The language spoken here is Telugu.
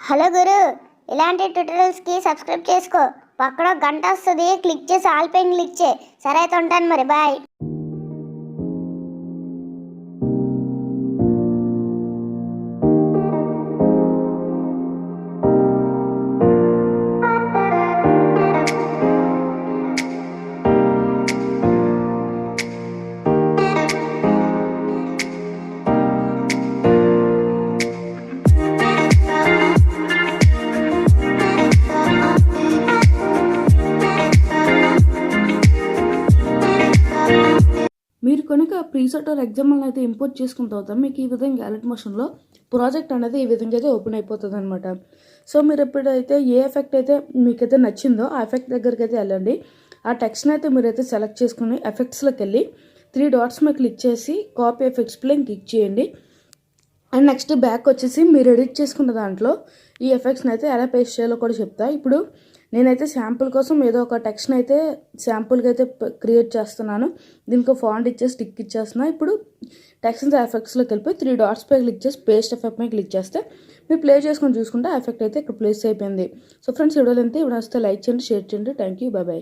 హలో గురు, ఇలాంటి ట్యూటోరియల్స్కి సబ్స్క్రైబ్ చేసుకో. పక్కన గంట వస్తుంది, క్లిక్ చేసి ఆల్ పైన క్లిక్ చేయి. సరే అయితే ఉంటాను మరి, బాయ్. మీరు కనుక ప్రీసెట్ ఆర్ XML అయితే ఇంపోర్ట్ చేసుకున్న తర్వాత మీకు ఈ విధంగా అలర్ట్ మోషన్లో ప్రాజెక్ట్ అనేది ఈ విధంగా అయితే ఓపెన్ అయిపోతుంది అనమాట. సో మీరు ఎప్పుడైతే ఏ ఎఫెక్ట్ అయితే మీకైతే నచ్చిందో ఆ ఎఫెక్ట్ దగ్గరికి అయితే వెళ్ళండి. ఆ టెక్స్ట్ని అయితే మీరైతే సెలెక్ట్ చేసుకుని ఎఫెక్ట్స్లోకి వెళ్ళి 3 డాట్స్ మీద క్లిక్ చేసి కాపీ ఎఫెక్ట్స్ ప్లేన్ క్లిక్ చేయండి. అండ్ నెక్స్ట్ బ్యాక్ వచ్చేసి మీరు ఎడిట్ చేసుకున్న దాంట్లో ఈ ఎఫెక్ట్స్ని అయితే ఎలా పేస్ట్ చేయాలో కూడా చెప్తా. ఇప్పుడు నేనైతే శాంపుల్ కోసం ఏదో ఒక టెక్స్ట్ని అయితే శాంపుల్గా అయితే క్రియేట్ చేస్తున్నాను. దీనికి ఫాంట్ ఇచ్చేసి టిక్ ఇచ్చేస్తున్నా. ఇప్పుడు టెక్స్ట్ ఎఫెక్ట్స్లోకి వెళ్ళిపోయి 3 డాట్స్ పై క్లిక్ చేసి పేస్ట్ ఎఫెక్ట్ పై క్లిక్ చేస్తే మీరు ప్లే చేసుకొని చూసుకుంటే ఆ ఎఫెక్ట్ అయితే ఇక్కడ ప్లేస్ అయిపోయింది. సో ఫ్రెండ్స్, వీడియోలు అయితే ఇప్పుడు వస్తే లైక్ చేయండి, షేర్ చేయండి. Thank you, by by.